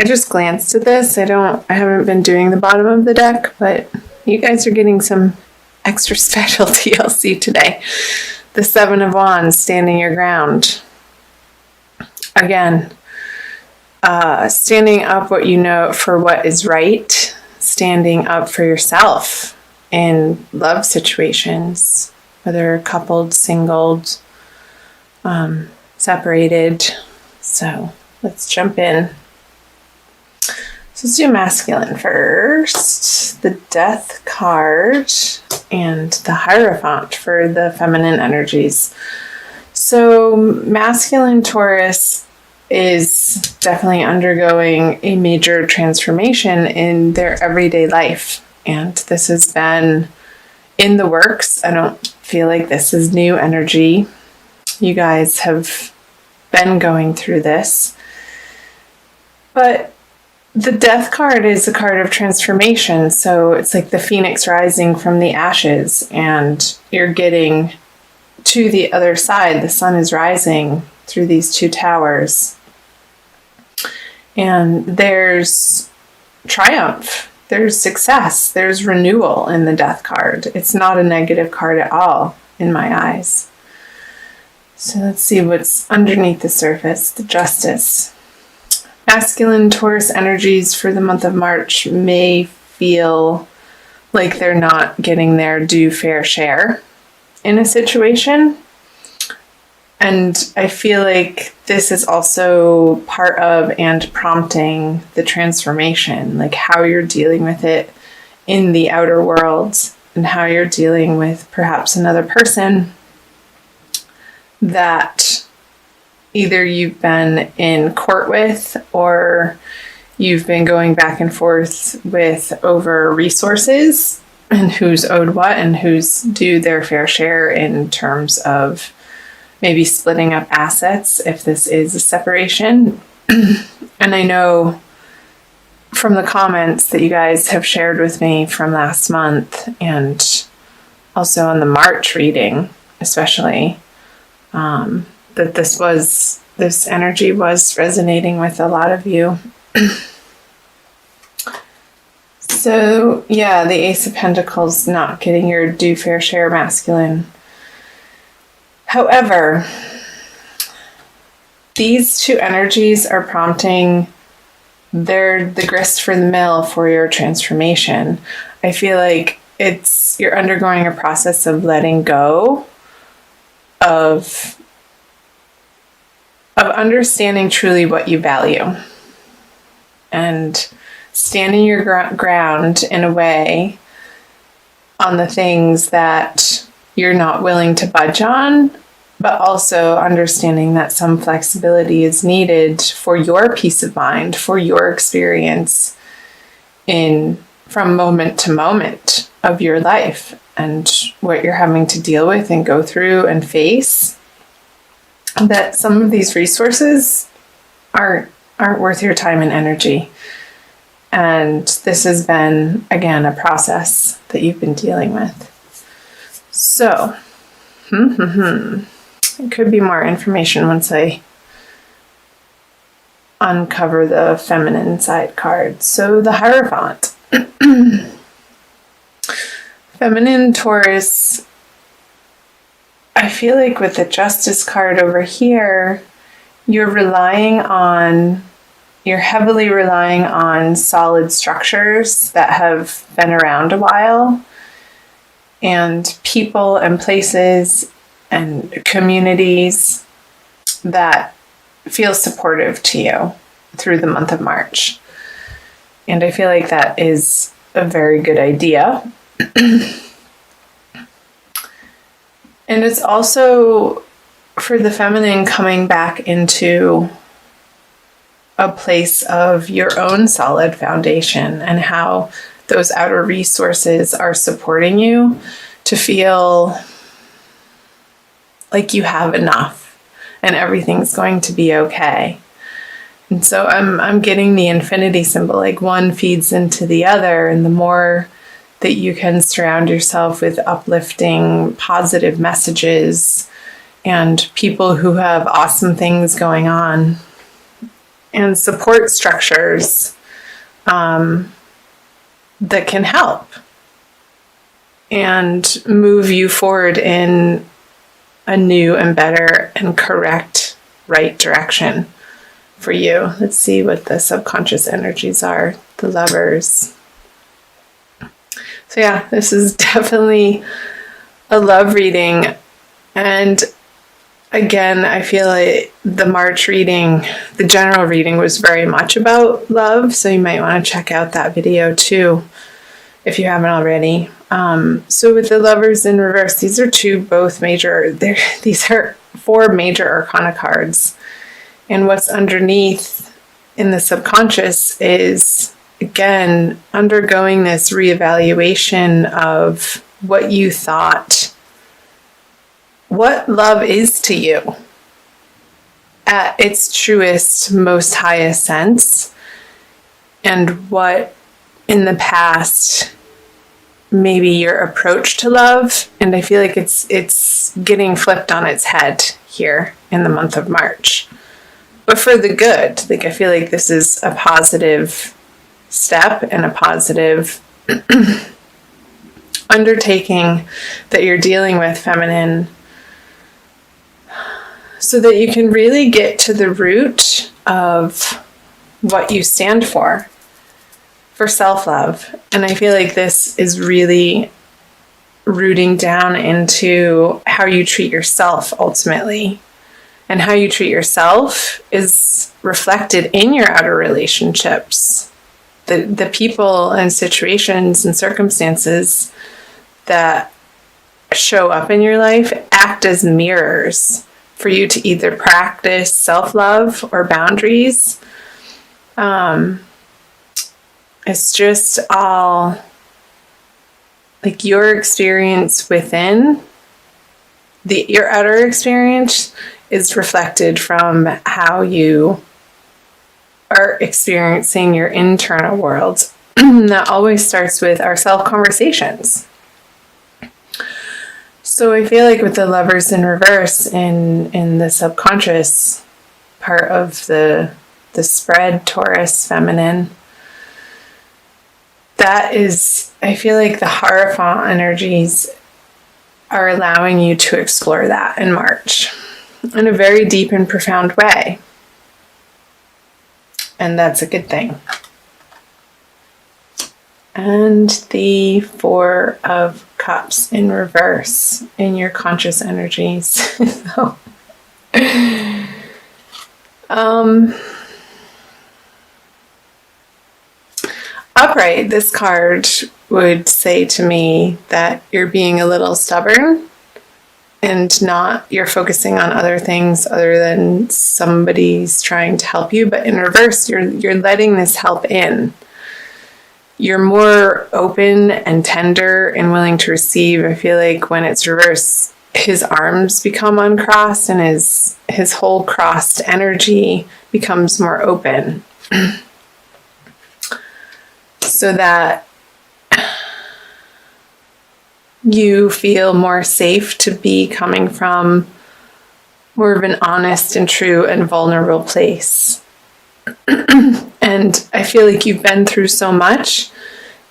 just glanced at this. I haven't been doing the bottom of the deck, but you guys are getting some extra special TLC today. The Seven of Wands, standing your ground. Again, standing up what you know for what is right, standing up for yourself in love situations, whether coupled, singled, separated. So let's jump in. So let's do masculine first. The Death card and the Hierophant for the feminine energies. So masculine Taurus is definitely undergoing a major transformation in their everyday life. And this has been in the works. I don't feel like this is new energy. You guys have been going through this. But the Death card is a card of transformation. So it's like the phoenix rising from the ashes, and you're getting to the other side. The sun is rising through these two towers. And there's triumph. There's success. There's renewal in the Death card. It's not a negative card at all in my eyes. So let's see what's underneath the surface. The Justice. Masculine Taurus energies for the month of March may feel like they're not getting their due fair share in a situation. And I feel like this is also part of and prompting the transformation, like how you're dealing with it in the outer world and how you're dealing with perhaps another person that either you've been in court with or you've been going back and forth with over resources and who's owed what and who's due their fair share in terms of maybe splitting up assets if this is a separation. And I know from the comments that you guys have shared with me from last month and also on the March reading especially, that this energy was resonating with a lot of you. So yeah, the Ace of Pentacles, not getting your due fair share, masculine. However, these two energies are prompting the grist for the mill for your transformation. I feel like you're undergoing a process of letting go of understanding truly what you value and standing your ground in a way on the things that you're not willing to budge on, but also understanding that some flexibility is needed for your peace of mind, for your experience from moment to moment of your life and what you're having to deal with and go through and face. That some of these resources aren't worth your time and energy. And this has been, again, a process that you've been dealing with. So, it could be more information once I uncover the feminine side card. So the Hierophant. Feminine Taurus, I feel like with the Justice card over here, you're heavily relying on solid structures that have been around a while, and people and places and communities that feel supportive to you through the month of March. And I feel like that is a very good idea. And it's also for the feminine coming back into a place of your own solid foundation and how those outer resources are supporting you to feel like you have enough and everything's going to be okay. And so I'm getting the infinity symbol, like one feeds into the other, and the more that you can surround yourself with uplifting, positive messages and people who have awesome things going on and support structures that can help and move you forward in a new and better and correct right direction for you. Let's see what the subconscious energies are. The Lovers. So yeah, this is definitely a love reading. And again, I feel like the March reading, the general reading, was very much about love. So you might want to check out that video too, if you haven't already. So with the Lovers in reverse, these are these are 4 major arcana cards. And what's underneath in the subconscious is, again, undergoing this reevaluation of what you thought, what love is to you at its truest, most highest sense, and what in the past maybe your approach to love. And I feel like it's getting flipped on its head here in the month of March, but for the good. Like, I feel like this is a positive step and a positive undertaking that you're dealing with, feminine, so that you can really get to the root of what you stand for self-love. And I feel like this is really rooting down into how you treat yourself ultimately. And how you treat yourself is reflected in your outer relationships. The people and situations and circumstances that show up in your life act as mirrors for you to either practice self-love or boundaries. It's just all like your experience within your outer experience is reflected from how you are experiencing your internal world. That always starts with our self-conversations. So I feel like with the Lovers in reverse in the subconscious part of the spread, Taurus, feminine, that is, I feel like the Hierophant energies are allowing you to explore that in March in a very deep and profound way. And that's a good thing. And the 4 of Cups in reverse in your conscious energies. So, upright, this card would say to me that you're being a little stubborn and you're focusing on other things other than somebody's trying to help you. But in reverse, you're letting this help in. You're more open and tender and willing to receive. I feel like when it's reverse, his arms become uncrossed and his whole crossed energy becomes more open. So that you feel more safe to be coming from more of an honest and true and vulnerable place. And I feel like you've been through so much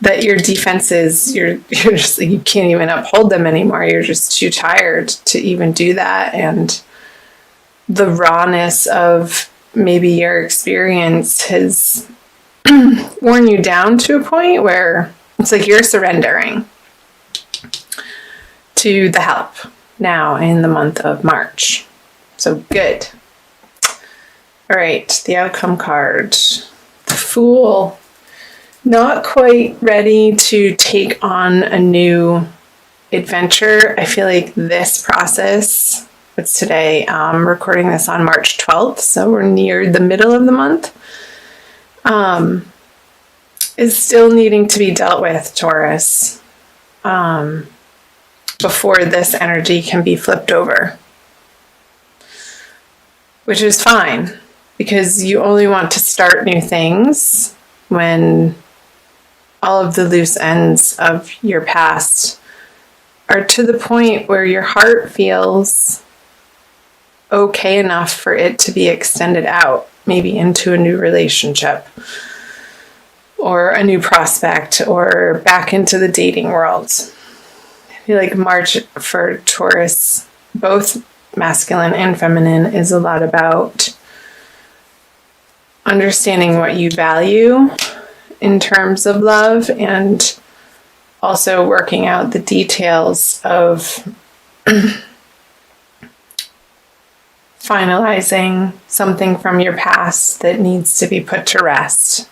that your defenses, you're just like, you can't even uphold them anymore. You're just too tired to even do that. And the rawness of maybe your experience has worn you down to a point where it's like you're surrendering to the help now in the month of March. So good. All right, the outcome card. The Fool. Not quite ready to take on a new adventure. I feel like this process, it's today, I'm recording this on March 12th, so we're near the middle of the month, is still needing to be dealt with, Taurus, before this energy can be flipped over. Which is fine, because you only want to start new things when all of the loose ends of your past are to the point where your heart feels okay enough for it to be extended out maybe into a new relationship or a new prospect or back into the dating world. I feel like March for Taurus, both masculine and feminine, is a lot about understanding what you value in terms of love and also working out the details of finalizing something from your past that needs to be put to rest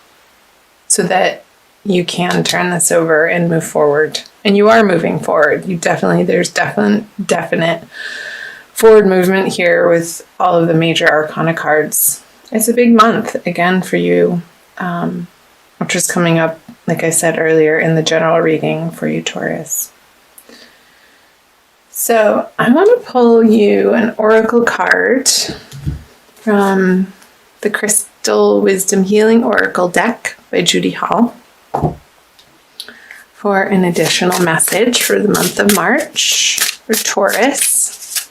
so that you can turn this over and move forward. And you are moving forward. There's definite forward movement here with all of the major arcana cards. It's a big month again for you, which is coming up, like I said earlier, in the general reading for you, Taurus. So I want to pull you an oracle card from the Crystal Wisdom Healing Oracle deck by Judy Hall for an additional message for the month of March for Taurus.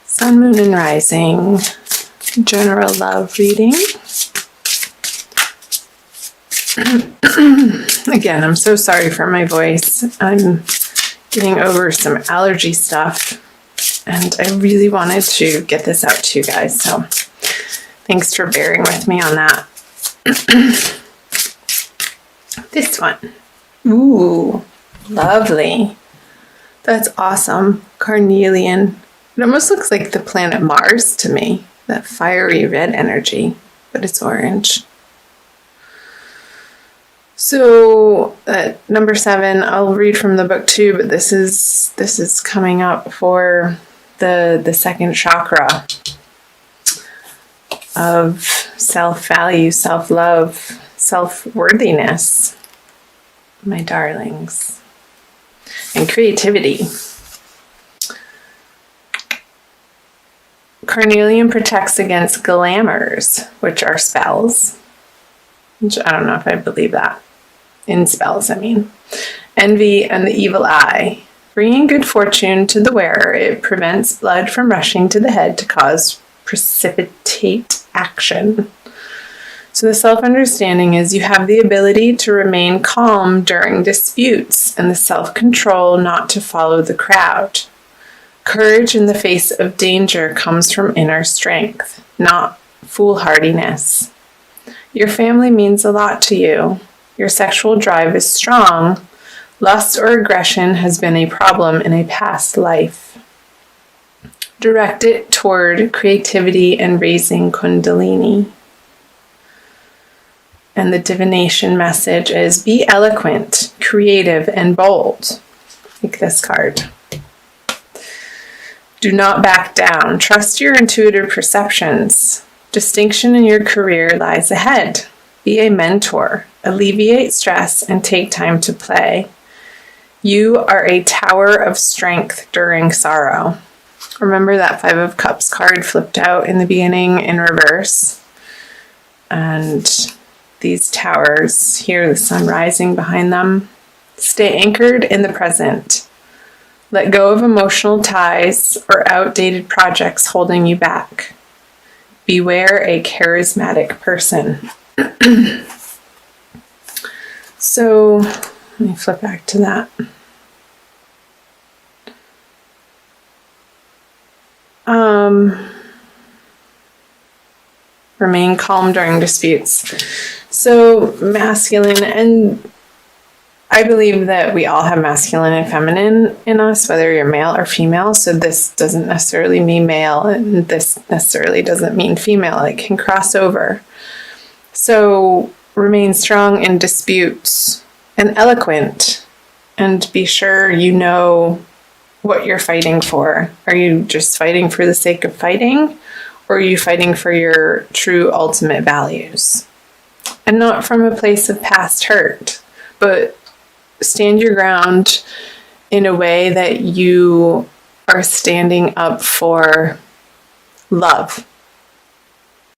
Sun, Moon, and Rising. General love reading. Again, I'm so sorry for my voice. I'm getting over some allergy stuff, and I really wanted to get this out to you guys, so thanks for bearing with me on that. This one. Ooh, lovely. That's awesome. Carnelian. It almost looks like the planet Mars to me. That fiery red energy, but it's orange. So number 7, I'll read from the book too, but this is coming up for the second chakra of self-value, self-love, self-worthiness, my darlings, and creativity. Carnelian protects against glamours, which are spells. Which I don't know if I believe that. In spells, I mean. Envy and the evil eye. Bringing good fortune to the wearer, it prevents blood from rushing to the head to cause precipitate action. So the self-understanding is you have the ability to remain calm during disputes and the self-control not to follow the crowd. Courage in the face of danger comes from inner strength, not foolhardiness. Your family means a lot to you. Your sexual drive is strong. Lust or aggression has been a problem in a past life. Direct it toward creativity and raising Kundalini. And the divination message is be eloquent, creative, and bold. Like this card. Do not back down. Trust your intuitive perceptions. Distinction in your career lies ahead. Be a mentor. Alleviate stress and take time to play. You are a tower of strength during sorrow. Remember that 5 of Cups card flipped out in the beginning in reverse? And these towers, here the sun rising behind them. Stay anchored in the present. Let go of emotional ties or outdated projects holding you back. Beware a charismatic person. So, let me flip back to that. Remain calm during disputes. So, masculine, and I believe that we all have masculine and feminine in us, whether you're male or female. So this doesn't necessarily mean male, and this necessarily doesn't mean female. It can cross over. So remain strong in disputes and eloquent, and be sure you know what you're fighting for. Are you just fighting for the sake of fighting, or are you fighting for your true ultimate values? And not from a place of past hurt, but stand your ground in a way that you are standing up for love